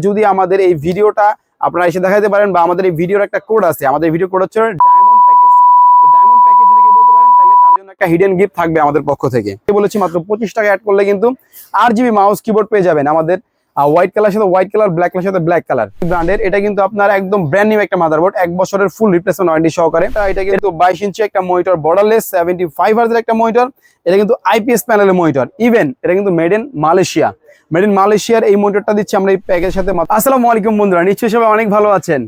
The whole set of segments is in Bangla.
যদি আমাদের এই ভিডিওটা আপনারা এসে দেখাতে পারেন বা আমাদের এই ভিডিওর একটা কোড আছে, আমাদের ভিডিও কোড হচ্ছে ডায়মন্ড প্যাকেজ। তো ডায়মন্ড প্যাকেজ যদি কেউ বলতে পারেন তাহলে তার জন্য একটা হিডেন গিফট থাকবে আমাদের পক্ষ থেকে। বলেছি মাত্র 25 টাকা অ্যাড করলে কিন্তু RGB মাউস কিবোর্ড পেয়ে যাবেন আমাদের হোয়াইট কালার সাথে হোয়াইট কালার, ব্ল্যাক কালার সাথে ব্ল্যাক কালার ব্র্যান্ডের। এটা কিন্তু আপনার একদম ব্র্যান্ড নিউ একটা মাদারবোর্ড, 1 বছরের ফুল রিপ্লেসমেন্ট ওয়ারেন্টি সহকারে। এটা কিন্তু 22 ইঞ্চি একটা মনিটর, বর্ডারলেস 75 হার্জ একটা মনিটর। এটা কিন্তু IPS প্যানেলের মনিটর, ইভেন এটা কিন্তু made in Malaysia. Made in মালয়েশিয়ার এই মনিটরটা দিচ্ছি আমরা এই প্যাকেজের সাথে। আসসালামু আলাইকুম বন্ধুরা, নিশ্চয়ই সবাই অনেক ভালো আছেন।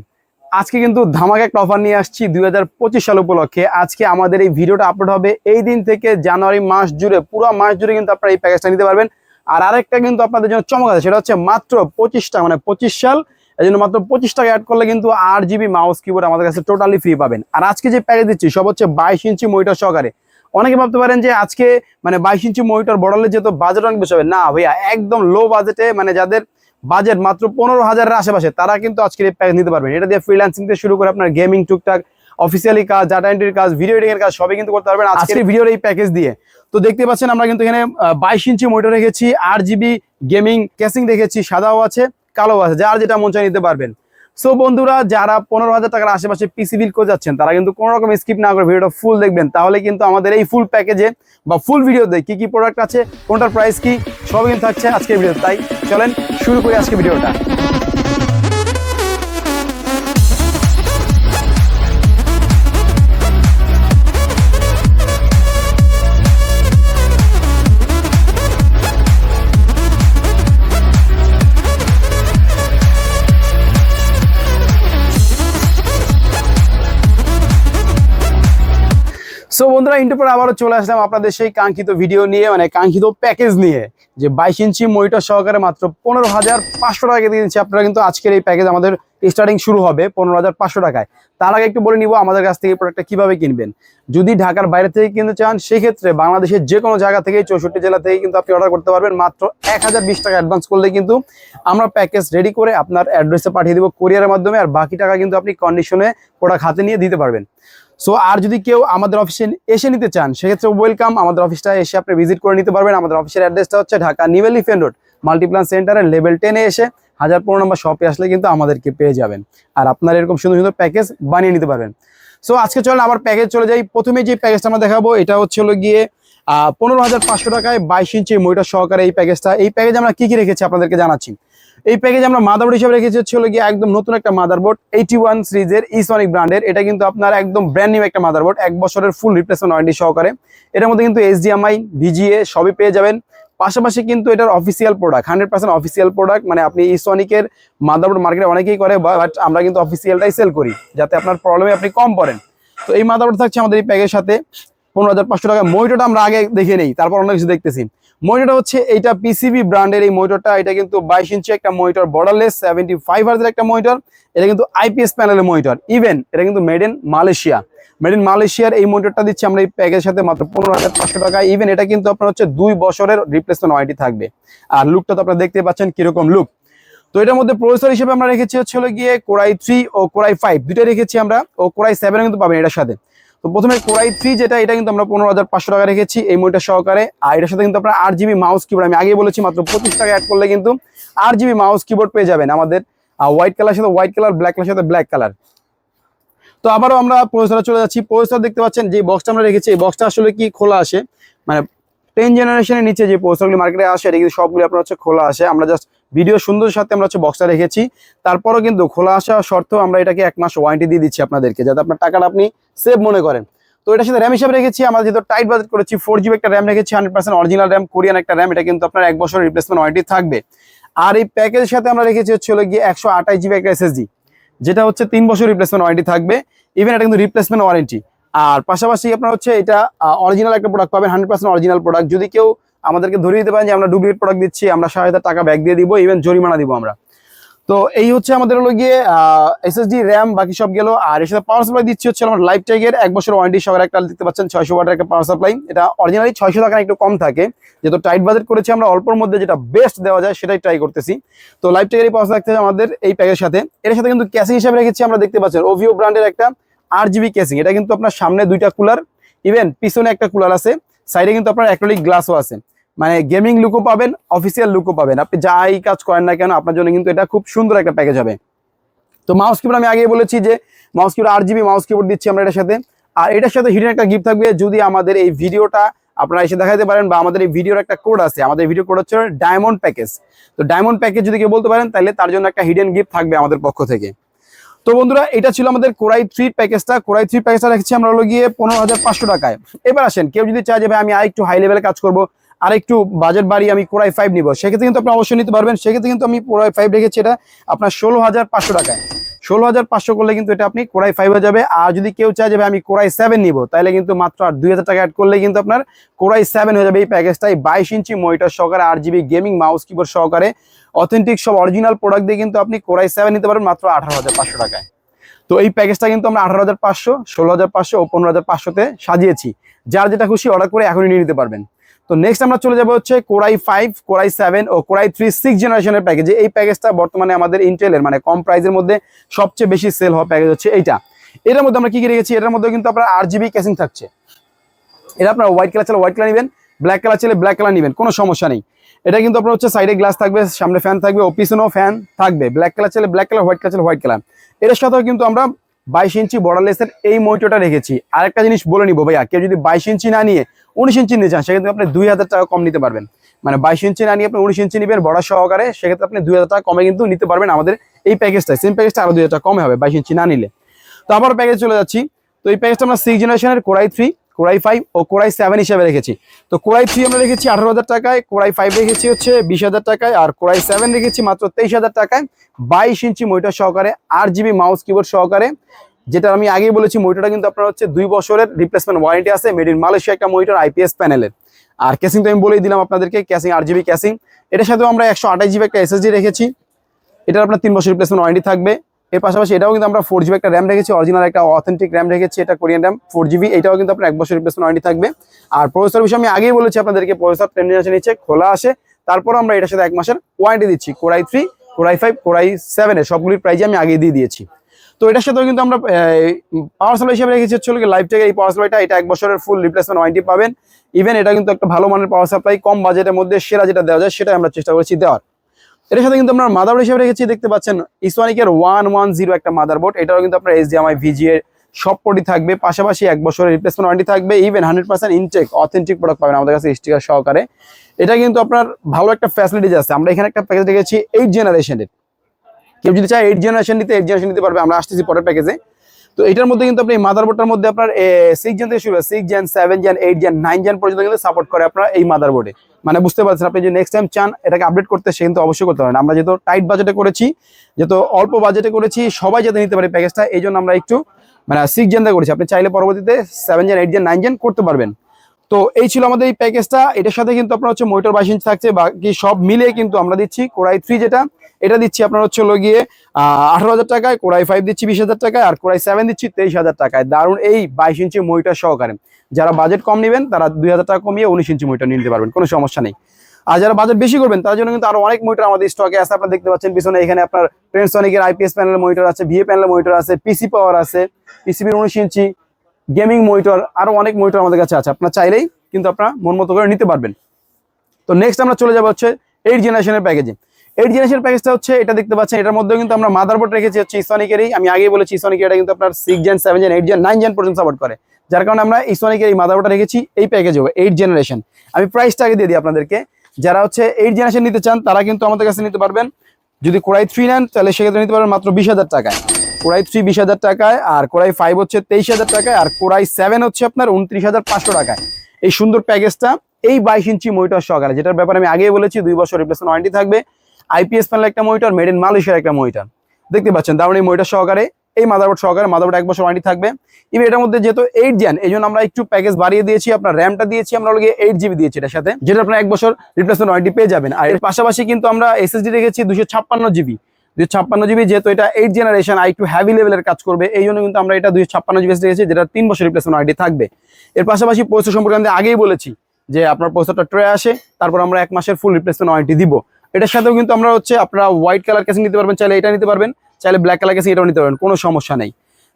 আজকে কিন্তু ধামাকা একটা অফার নিয়ে আসছি 2025 সাল উপলক্ষে। আজকে আমাদের এই ভিডিওটা আপলোড হবে এই দিন থেকে জানুয়ারি মাস জুড়ে, পুরো মাস জুড়ে কিন্তু আপনারা এই প্যাকেজটা নিতে পারবেন। আর আরেকটা কিন্তু আপনাদের জন্য চমক আছে, সেটা হচ্ছে মাত্র 25 টাকা, মানে 25 সাল, এই জন্য মাত্র 25 টাকা অ্যাড করলে কিন্তু RGB মাউস কিবোর্ড আমাদের কাছে টোটালি ফ্রি পাবেন। আর আজকে যে প্যাকেজ দিচ্ছি সব হচ্ছে 22 ইঞ্চি মনিটর সহকারে। অনেকে ভাবতে পারেন যে আজকে মানে 22 ইঞ্চি মনিটর বড়ালে যেহেতু বাজেট অনেক বেশি হবে, না ভাইয়া, একদম লো বাজেটে, মানে যাদের বাজেট মাত্র 15,000-এর আশেপাশে তারা কিন্তু আজকের এই প্যাকেজ নিতে পারবেন। এটা দিয়ে ফ্রিল্যান্সিং থেকে শুরু করে আপনার গেমিং, টুকটাক অফিসিয়ালি কাজ, ডাটা এন্ট্রির কাজ, ভিডিও এডিটিং এর কাজ সবই কিন্তু করতে পারবেন আজকের ভিডিওর এই প্যাকেজ দিয়ে। তো দেখতে পাচ্ছেন আমরা কিন্তু এখানে 22 ইঞ্চি মনিটর রেখেছি, RGB গেমিং কেসিং রেখেছি, সাদাও আছে কালো আছে, যার যেটা মন চায় নিতে পারবেন। সো বন্ধুরা, যারা 15,000 টাকার আশেপাশে পিসি বিল করে যাচ্ছেন তারা কিন্তু কোনো রকম স্কিপ না করে ভিডিওটা ফুল দেখবেন, তাহলে কিন্তু আমাদের এই ফুল প্যাকেজে বা ফুল ভিডিওতে কি কি প্রোডাক্ট আছে, কোনটার প্রাইস কি, সব কিন্তু থাকছে আজকের ভিডিও। তাই চলেন শুরু করি আজকে ভিডিওটা। সো বন্ধুরা, ইন্টু পর আবারও চলে আসলাম আপনাদের সেই কাঙ্ক্ষিত ভিডিও নিয়ে, মানে কাঙ্ক্ষিত প্যাকেজ নিয়ে, যে 22 ইঞ্চি মনিটর সহকারে মাত্র 15,500 টাকা দিয়ে দিচ্ছি আপনারা। কিন্তু আজকের এই প্যাকেজ আমাদের স্টার্টিং শুরু হবে 15,500 টাকায়। তার আগে একটু বলে নিব আমাদের কাছ থেকে প্রোডাক্টটা কিভাবে কিনবেন। যদি ঢাকার বাইরে থেকে কিনতে চান সেক্ষেত্রে বাংলাদেশের যে কোনো জায়গা থেকে, 64 জেলা থেকে কিন্তু আপনি অর্ডার করতে পারবেন। মাত্র 1020 টাকা অ্যাডভান্স করলে কিন্তু আমরা প্যাকেজ রেডি করে আপনার অ্যাড্রেসে পাঠিয়ে দেবো কুরিয়ারের মাধ্যমে। আর বাকি টাকা কিন্তু আপনি কন্ডিশনে প্রোডাক্ট হাতে নিয়ে দিতে পারবেন। সো আর যদি কেউ আমাদের অফিসে এসে নিতে চান সেক্ষেত্রে ওয়েলকাম, আমাদের অফিসটা এসে আপনি ভিজিট করে নিতে পারবেন। আমাদের অফিসের অ্যাড্রেসটা হচ্ছে Dhaka new elephant road Multiplan সেন্টারের লেভেল 10-এ এসে 1015 নম্বর শপে আসলে কিন্তু আমাদেরকে পেয়ে যাবেন। আর আপনার এরকম সুন্দর সুন্দর প্যাকেজ বানিয়ে নিতে পারবেন। সো আজকে চলেন আবার প্যাকেজ চলে যাই। প্রথমে যে প্যাকেজটা আমরা দেখাবো এটা হচ্ছে হলো গিয়ে 15,500 টাকায় 22 ইঞ্চি মনিটর সহকারে এই প্যাকেজটা। এই প্যাকেজ আমরা কি কি রেখেছি আপনাদেরকে জানাচ্ছি। এই প্যাকেজ আমরা মাদারবোর্ড হিসেবে রেখেছি হচ্ছে হলো গিয়ে একদম নতুন একটা মাদারবোর্ড, 81 সিরিজের ইসনিক ব্র্যান্ডের। এটা কিন্তু আপনার একদম ব্র্যান্ড নিউ একটা মাদারবোর্ড, 1 বছরের ফুল রিপ্লেসমেন্ট ওয়ারেন্টি সহকারে। এটার মধ্যে কিন্তু HDMI, VGA সবই পেয়ে যাবেন। পাশাপাশি কিন্তু এটার অফিসিয়াল প্রোডাক্ট, 100% অফিসিয়াল প্রোডাক্ট। মানে আপনি ইসনিকের মাদারবোর্ড মার্কেটে অনেকেই করে, বাট আমরা কিন্তু অফিসিয়ালটাই সেল করি যাতে আপনার প্রবলেমে আপনি কম পড়েন। তো এই মাদারবোর্ড থাকছে আমাদের এই প্যাকেজের সাথে 15,500 টাকা। মনিটরটা আমরা আগে দেখে নেই, তারপর অন্য কিছু দেখতেছি। মনিটরটা হচ্ছে এইটা PCB ব্র্যান্ডের এই মনিটরটা। এটা কিন্তু 22 ইঞ্চি একটা মনিটর, বর্ডারলেস 75 হার্জের একটা মনিটর। এটা কিন্তু IPS প্যানেলের মনিটর, ইভেন এটা কিন্তু made in Malaysia. Made in মালয়েশিয়ার এই মনিটরটা দিচ্ছি আমরা এই প্যাকেজের সাথে মাত্র 15,500 টাকা। ইভেন এটা কিন্তু আপনার হচ্ছে 2 বছরের রিপ্লেসমেন্ট ওয়ারেন্টি থাকবে। আর লুকটা তো আপনারা দেখতে পাচ্ছেন কিরকম লুক। তো এটার মধ্যে প্রসেসর হিসেবে আমরা রেখেছি হচ্ছে হলো গিয়ে Core i3 ও Core i5 দুটোই রেখেছি আমরা, ও Core i7 কিন্তু পাবেন এটার সাথে। তো প্রথমে Core i3 যেটা, এটা কিন্তু আমরা 15,500 টাকা রেখেছি এই মনিটর সহকারে। আর এটার সাথে কিন্তু আপনার RGB মাউস কিবোর্ড, আমি আগে বলেছি মাত্র 25 টাকা অ্যাড করলে কিন্তু RGB মাউস কিবোর্ড পেয়ে যাবেন আমাদের হোয়াইট কালার সাথে হোয়াইট কালার, ব্ল্যাক কালার সাথে ব্ল্যাক কালার। তো আবারও আমরা প্রসেসরে চলে যাচ্ছি। প্রসেসর দেখতে পাচ্ছেন যে বক্সটা আমরা রেখেছি, এই বক্সটা আসলে কি খোলা আসে, মানে 10 জেনারেশনের নিচে যে প্রসেসরগুলি মার্কেটে আসে এটা কিন্তু সবগুলো আপনার হচ্ছে খোলা আসে। আমরা জাস্ট ভিডিও সুন্দর সাথে আমরা হচ্ছে বক্সটা রেখেছি। তারপরও কিন্তু খোলা আসা সত্ত্বেও আমরা এটাকে 1 মাস ওয়ারেন্টি দিয়ে দিচ্ছি আপনাদেরকে, যাতে আপনার টাকাটা আপনি সেভ মনে করেন। তো এটার সাথে র্যাম হিসাবে রেখেছি, আমরা যেহেতু টাইট বাজেট করেছি 4GB একটা র্যাম রেখেছি, 100% অরিজিনাল র্যাম, কোরিয়ান একটা র্যাম। এটা কিন্তু আপনার 1 বছর রিপ্লেসমেন্ট ওয়ারেন্টি থাকবে। আর এই প্যাকেজের সাথে আমরা রেখেছি হচ্ছে হলো গিয়ে 128GB একটা SSD, যেটা হচ্ছে 3 বছর রিপ্লেসমেন্ট ওয়ারেন্টি থাকবে। ইভেন এটা কিন্তু রিপ্লেসমেন্ট ওয়ারেন্টি। আর পাশাপাশি আপনার হচ্ছে এটা অরিজিনাল একটা প্রোডাক্ট পাবেন, 100% অরিজিনাল প্রোডাক্ট। যদি কেউ আমাদেরকে ধরিয়ে দিতে পারেন যে আমরা ডুপ্লিকেট প্রোডাক্ট দিচ্ছি, আমরা 7,000 টাকা ব্যাক দিয়ে দিব, ইভেন জরিমানা দিব আমরা। তো এই হচ্ছে আমাদের হলো গিয়ে SSD, র্যাম, বাকি সব গেল। আর এর সাথে পাওয়ার সাপ্লাই দিচ্ছি হচ্ছে আমরা লাইফটেকের 1 বছর ওয়ারেন্টি সহকারে একটা, দেখতে পাচ্ছেন 600 ওয়াটের একটা পাওয়ার সাপ্লাই। এটা অরিজিনালি 600 টাকা একটু কম থাকে, যেহেতু টাইট বাজেট করেছি আমরা, অল্পর মধ্যে যেটা বেস্ট দেওয়া যায় সেটাই ট্রাই করতেছি। তো লাইফটেকের এই পাওয়ার থাকতে আমাদের এই প্যাকের সাথে। এর সাথে কিন্তু ক্যাসিং হিসাবে রেখেছি আমরা, দেখতে পাচ্ছেন OVO ব্র্যান্ডের একটা RGB ক্যাসিং। এটা কিন্তু আপনার সামনে 2টা কুলার, ইভেন পিছনে একটা কুলার আছে, সাইডে কিন্তু আপনার অ্যাক্রিলিক গ্লাসও আছে। মানে গেমিং লুকও পাবেন, অফিসিয়াল লুকও পাবেন। আপনি যাই কাজ করেন না কেন আপনার জন্য কিন্তু এটা খুব সুন্দর একটা প্যাকেজ হবে। তো মাউস কিবোর্ড আমি আগেই বলেছি যে mouse keyboard 8GB mouse keyboard দিচ্ছি আমরা এটার সাথে। আর এটার সাথে হিডেন একটা গিফট থাকবে, যদি আমাদের এই ভিডিওটা আপনারা এসে দেখাতে পারেন, বা আমাদের এই ভিডিওর একটা কোড আছে, আমাদের ভিডিও কোড হচ্ছে ডায়মন্ড প্যাকেজ। তো ডায়মন্ড প্যাকেজ যদি কেউ বলতে পারেন তাহলে তার জন্য একটা হিডেন গিফট থাকবে আমাদের পক্ষ থেকে। তো বন্ধুরা এটা ছিল আমাদের কোরাই 3 প্যাকেজটা। কোরাই 3 প্যাকেজটা রেখেছি আমরা হলো গিয়ে 15,500 টাকায়। এবার আসেন, কেউ যদি চায় যে ভাই আমি আরেকটু হাই লেভেলে কাজ করব, আরেকটু বাজেট বাড়ি আমি কোরাই 5 নিব, সেক্ষেত্রে কিন্তু আপনি অবশ্যই নিতে পারবেন। সেক্ষেত্রে কিন্তু আমি কোরাই 5 রেখেছি এটা আপনার 16,500 টাকায়। 16,500 করলে কিন্তু এটা আপনি কোরাই 5 হয়ে যাবে। আর যদি কেউ চায় যে ভাই আমি কোরাই 7 নিব, তাহলে কিন্তু মাত্র আর 2,000 টাকা অ্যাড করলে কিন্তু আপনার কোরাই 7 হয়ে যাবে এই প্যাকেজটাই। 22 ইঞ্চি মনিটর সহকারে 8GB গেমিং মাউস কিবোর্ড সহকারে অথেন্টিক সব অরিজিনাল প্রোডাক্ট দিয়ে কিন্তু আপনি কোরাই 7 নিতে পারবেন মাত্র 18,500 টাকায়। তো এই প্যাকেজটা কিন্তু আমরা 18,500, 16,500 ও 15,500-তে সাজিয়েছি। যার যেটা খুশি অর্ডার করে এখনই নিয়ে নিতে পারবেন। তো নেক্সট আমরা চলে যাবো হচ্ছে কোরাই 5, কোরাই 7 ও কোরাই 3 6 জেনারেশনের প্যাকেজে। এই প্যাকেজটা বর্তমানে আমাদের ইন্টেলের মানে কম প্রাইসের মধ্যে সবচেয়ে বেশি সেল হওয়া প্যাকেজ হচ্ছে এইটা। এটার মধ্যে আমরা কি রেখেছি, এটার মধ্যে কিন্তু আপনার 8GB ক্যাসিং থাকছে। এটা আপনার হোয়াইট কালার চাইলে হোয়াইট কালার নেবেন, ব্ল্যাক কালার চাইলে ব্ল্যাক কালার নেবেন, কোনো সমস্যা নেই। এটা কিন্তু আপনার হচ্ছে সাইডে গ্লাস থাকবে, সামনে ফ্যান থাকবে ও পিছনেও ফ্যান থাকবে। ব্ল্যাক কালার চাইলে ব্ল্যাক কালার, হোয়াইট কালার চাইলে হোয়াইট কালার। এর সাথেও কিন্তু আমরা 22 ইঞ্চি বর্ডারলেসের এই মনিটরটা রেখেছি। আরেকটা জিনিস বলে নিবো ভাইয়া, কেউ যদি 22 ইঞ্চি না নিয়ে 19 ইঞ্চি নিয়ে যান, সেক্ষেত্রে আপনি 2,000 টাকা কম নিতে পারবেন। মানে 22 ইঞ্চি না নিয়ে আপনি 19 ইঞ্চি নেবেন বর্ডার সহকারে, সেক্ষেত্রে আপনি 2,000 টাকা কমে কিন্তু নিতে পারবেন আমাদের এই প্যাকেজটা। সেম প্যাকেজটা আরো 2,000 টাকা কমে হবে 22 ইঞ্চি না নিলে। তো আবার প্যাকেজ চলে যাচ্ছি। তো এই প্যাকেজটা আমরা 6 জেনারেশনের কোরাই 3, কোরাই 5 ও কোরাই 7 হিসেবে রেখেছি। তো কোরাই 3 আমরা রেখেছি 18,000 টাকায়, কোরাই 5 রেখেছি হচ্ছে 20,000 টাকায়, আর কোরাই 7 রেখেছি মাত্র 23,000 টাকায়। 22 ইঞ্চি মনিটর সহকারে 8GB মাউস কিবোর্ড সহকারে, যেটা আমি আগেই বলেছি মনিটরটা কিন্তু আপনার হচ্ছে 2 বছরের রিপ্লেসমেন্ট ওয়ারেন্টি আছে, মেড ইন মালয়েশিয়া একটা মনিটর IPS প্যানেলের। আর ক্যাসিং তো আমি বলেই দিলাম আপনাদেরকে, ক্যাসিং 8GB ক্যাসিং। এটার সাথেও আমরা 128GB একটা SSD রেখেছি, এটার আপনার 3 বছর রিপ্লেসমেন্ট ওয়ারেন্টি থাকবে। এর পাশাপাশি এটাও কিন্তু আমরা 4GB একটা র্যাম রেখেছি, অরিজিনাল একটা অথেন্টিক র্যাম রেখেছি, এটা কোরিয়ান র্যাম 4GB। এটাও কিন্তু আপনার 1 বছর রিপ্লেসমেন্ট ওয়ারেন্টি থাকবে। আর প্রসেসর বিষয়ে আমি আগেই বলেছি আপনাদেরকে, প্রসেসর 10 জেনারেশন নিচে খোলা আসে, তারপর আমরা এটার সাথে 1 মাসের ওয়ারেন্টি দিচ্ছি। কোরাই 3, কোরাই 5, কোরাই 7 এর সবগুলির প্রাইজে আমি আগে দিয়ে দিয়েছি। তো এটার সাথেও কিন্তু আমরা পাওয়ার সাপ্লাই হিসেবে রেখেছি হচ্ছে লাইফটেকের এই পাওয়ার সাপ্লাইটা, এটা 1 বছরের ফুল রিপ্লেসমেন্ট ওয়ারেন্টি পাবেন। ইভেন এটা কিন্তু একটা ভালো মানের পাওয়ার সাপ্লাই, কম বাজেটের মধ্যে সেরা যেটা দেওয়া যায় সেটা আমরা চেষ্টা করেছি দেওয়ার। এটার সাথে কিন্তু আমরা মাদারবোর্ড হিসেবে রেখেছি, দেখতে পাচ্ছেন ইসোনিকের 110 একটা মাদারবোর্ড। এটাও কিন্তু আপনার HDMI VGA সব পোর্টই থাকবে, পাশাপাশি 1 বছরের রিপ্লেসমেন্ট ওয়ারেন্টি থাকবে। ইভেন 100% ইনটেক অথেন্টিক প্রোডাক্ট পাবেন আমাদের কাছে স্টিকার সহকারে। এটা কিন্তু আপনার ভালো একটা ফ্যাসিলিটিস আছে। আমরা এখানে একটা প্যাকেজ রেখেছি 8 জেনারেশনের, কেউ যদি চায় 8 জেনারেশন নিতে 8 জেনারেশন নিতে পারবে, আমরা আসতেছি পরের প্যাকেজে। তো এটার মধ্যে কিন্তু আপনি মাদারবোর্ডটার মধ্যে আপনার 6 জেন থেকে শুরু হয়, 6 জেন 7 জেন 8 জেন 9 জেন পর্যন্ত কিন্তু সাপোর্ট করে আপনার এই মাদারবোর্ডে। মানে বুঝতে পারছেন, আপনি যে নেক্সট টাইম চান এটাকে আপডেট করতে, সে কিন্তু অবশ্যই করতে পারেন। আমরা যেহেতু টাইট বাজেটে করেছি, যেহেতু অল্প বাজেটে করেছি, সবাই যাতে নিতে পারে প্যাকেজটা, এই জন্য আমরা একটু মানে 6 জেন দিয়ে করেছি। আপনি চাইলে পরবর্তীতে 7 জেন 8 জেন 9 জেন করতে পারবেন। তো এই ছিল আমাদের এই প্যাকেজটা। এটার সাথে কিন্তু আপনার হচ্ছে মনিটর 22 ইঞ্চি থাকছে, বাকি সব মিলিয়ে কিন্তু আমরা দিচ্ছি কোরাই 3 যেটা, এটা দিচ্ছি আপনার হচ্ছে গিয়ে 18,000 টাকায়, কোরাই 5 দিচ্ছি 20,000 টাকায়, আর কোরাই 7 দিচ্ছি 23,000 টাকায়। দারুণ এই 22 ইঞ্চি মনিটর সহকারে। যারা বাজেট কম নেবেন তারা 2,000 টাকা কমিয়ে 19 ইঞ্চি মনিটর নিতে পারবেন, কোনো সমস্যা নেই। আর যারা বাজেট বেশি করবেন তার জন্য কিন্তু আরো অনেক মনিটর আমাদের স্টকে আছে। আপনারা দেখতে পাচ্ছেন পিছনে, এখানে আপনার ট্রেনসনিকের IPS প্যানেলের মনিটর আছে, VA প্যানেলের মনিটর আছে, পিসি পাওয়ার আছে, পিসিবির 19 ইঞ্চি গেমিং মনিটর, আরো অনেক মনিটর আমাদের কাছে আছে। আপনারা চাইলেই কিন্তু আপনারা মন মতো করে নিতে পারবেন। তো নেক্সট আমরা চলে যাবো হচ্ছে 8 জেনারেশনের প্যাকেজে। 8 জেনারেশন প্যাকেজটা হচ্ছে এটা দেখতে পাচ্ছেন, এটার মধ্যে কিন্তু আমরা মাদারবোর্ড রেখেছি হচ্ছে ইসোনিকেরই। আমি আগেই বলেছি ইসোনিকের এটা কিন্তু আপনার 6 জেন 7 জেন 8 জেন 9 জেন পর্যন্ত সাপোর্ট করে, যার কারণে আমরা ইসোনিকের এই মাদারবোর্ডটা রেখেছি এই প্যাকেজে 8 জেনারেশন। আমি প্রাইসটা আগে দিয়ে দিই আপনাদেরকে। যারা হচ্ছে 8 জেনারেশন নিতে চান তারা কিন্তু আমাদের কাছে নিতে পারবেন। যদি কোরাই 3 নেন তাহলে সেক্ষেত্রে নিতে পারবেন মাত্র 20,000 টাকায়, কোরাই 3 20,000 টাকায়, আর কোরাই 5 হচ্ছে 23,000 টাকায়, আর কোরাই 7 হচ্ছে আপনার 29,500 টাকায়। এই সুন্দর প্যাকেজটা এই 22 ইঞ্চি মনিটর সহকারে, যেটার ব্যাপারে আমি আগেই বলেছি 2 বছর রিপ্লেসমেন্ট ওয়ারেন্টি থাকবে, IPS প্যানেল একটা মনিটর, মেড ইন মালয়েশিয়ার একটা মনিটর। দেখতে পাচ্ছেন দারুণ এই মনিটর সহকারে, এই মাদারবোর্ড সহকারে, মাদারবোর্ড 1 বছর ওয়ারেন্টি থাকবে। ইভেন এটার মধ্যে যেহেতু 8 জেন, এই জন্য আমরা একটু প্যাকেজ বাড়িয়ে দিয়েছি। আপনার র্যামটা দিয়েছি আমরা 8GB দিয়েছি এটার সাথে, যেটা আপনার 1 বছর রিপ্লেসমেন্ট ওয়ারেন্টি পেয়ে যাবেন। আর এর পাশাপাশি কিন্তু আমরা SSD রেখেছি 256GB, 256GB, যেহেতু এটা 8 জেনারেশন একটু হ্যাভি লেভেলের কাজ করবে, এই জন্য কিন্তু আমরা এটা 256GB রেখেছি, যেটা 3 বছর রিপ্লেসমেন্ট ওয়ারেন্টি থাকবে। এর পাশাপাশি প্রসেসর সম্পর্কে আমি আগেই বলেছি যে আপনার প্রসেসরটা ট্রে আসে, তারপর আমরা 1 মাসের ফুল রিপ্লেসমেন্ট ওয়ারেন্টি দিব। এটার সাথেও কিন্তু আমরা হচ্ছে আপনারা হোয়াইট কালার কেসিং নিতে পারবেন, চাইলে এটা নিতে পারবেন, চাইলে ব্ল্যাক কালার কেসিং এটাও নিতে পারবেন, কোনো সমস্যা নেই।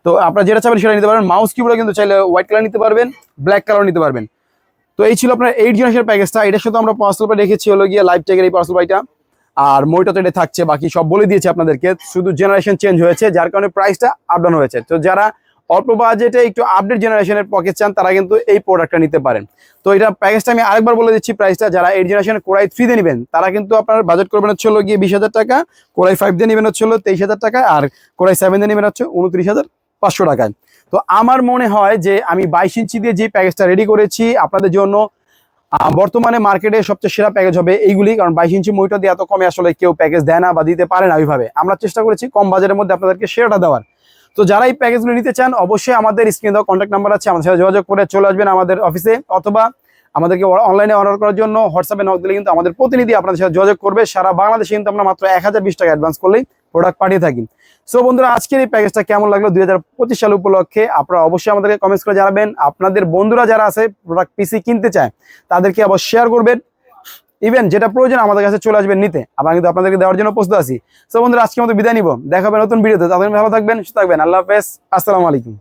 তো আপনারা যেটা চাবেন সেটা নিতে পারবেন। মাউস কিবোর্ড কিন্তু চাইলে হোয়াইট কালার নিতে পারবেন, ব্ল্যাক কালার নিতে পারবেন। তো এই ছিল আপনার 8 জেনারেশন প্যাকেজটা। এটার সাথে আমরা পার্সেল পাই রেখেছি হলো গিয়ে লাইফ টেকের এই পার্সেল পাইটা, আর মইটা তো এটা থাকছে, বাকি সব বলে দিয়েছে আপনাদেরকে, শুধু জেনারেশন চেঞ্জ হয়েছে যার কারণে প্রাইসটা আপ ডাউন হয়েছে। তো যারা অল্প বাজেটে একটু আপডেট জেনারেশনের পকেট চান তারা কিন্তু এই প্রোডাক্টটা নিতে পারেন। তো এটা প্যাকেজটা আমি আরেকবার বলে দিচ্ছি প্রাইসটা। যারা 8 জেনারেশন কোরাই 3 দিয়ে নেবেন তারা কিন্তু আপনার বাজেট করবেন হচ্ছে হলো গিয়ে 20,000 টাকা, কোরাই 5 দিয়ে নেবেন হচ্ছে হলো 23,000 টাকা, আর কোরাই 7 দিয়ে নেবেন হচ্ছে 29,500 টাকায়। তো আমার মনে হয় যে আমি 22 ইঞ্চি দিয়ে যে প্যাকেজটা রেডি করেছি আপনাদের জন্য বর্তমানে মার্কেটে সবচেয়ে সেরা প্যাকেজ হবে এইগুলি, কারণ 22 ইঞ্চি মনিটর দিয়ে এত কমে আসলে কেউ প্যাকেজ দেয় না বা দিতে পারে না ওইভাবে। আমরা চেষ্টা করেছি কম বাজারের মধ্যে আপনাদেরকে সেরাটা দেওয়ার। তো যারা এই প্যাকেজগুলো নিতে চান অবশ্যই আমাদের স্ক্রিনে দেওয়া কন্ট্যাক্ট নাম্বার আছে, আমাদের সাথে যোগাযোগ করে চলে আসবেন আমাদের অফিসে, অথবা আমাদেরকে অনলাইনে অর্ডার করার জন্য হোয়াটসঅ্যাপে নক দিলে কিন্তু আমাদের প্রতিনিধি আপনাদের সাথে যোগাযোগ করবে। সারা বাংলাদেশে কিন্তু আমরা মাত্র 1020 টাকা অ্যাডভান্স করলেই প্রোডাক্ট পাঠিয়ে থাকি। সো বন্ধুরা, আজকের এই প্যাকেজটা কেমন লাগলো 2025 সাল উপলক্ষে আপনারা অবশ্যই আমাদেরকে কমেন্টস করে জানাবেন। আপনাদের বন্ধুরা যারা আছে প্রোডাক্ট পিসি কিনতে চায় তাদেরকে আবার শেয়ার করবেন, ইভেন যেটা প্রয়োজন আমাদের কাছে চলে আসবেন নিতে, আমরা কিন্তু আপনাদেরকে দেওয়ার জন্য প্রস্তুত আছি। সো বন্ধুরা, আজকের মতো বিদায় নিব, দেখা হবে নতুন ভিডিওতে। তাদের ভালো থাকবেন, সুস্থ থাকবেন। আল্লাহ হাফেজ, আসসালামু আলাইকুম।